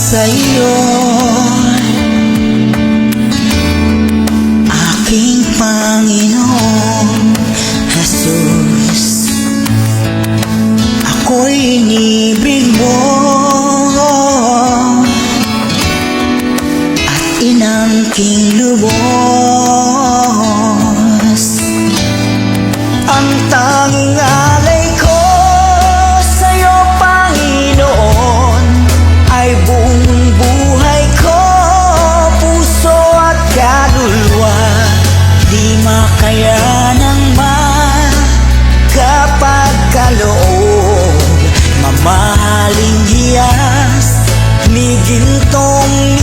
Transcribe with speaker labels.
Speaker 1: sa iyo, aking Panginoong Jesus. Ako'y inibig mo at inangking lubos. Ang tanging alay ko sa'yo, Panginoon, ay buong buhay ko, puso at kaluluwa. Di makayanang makapagkaloob, mamahaling hiyas ni gintong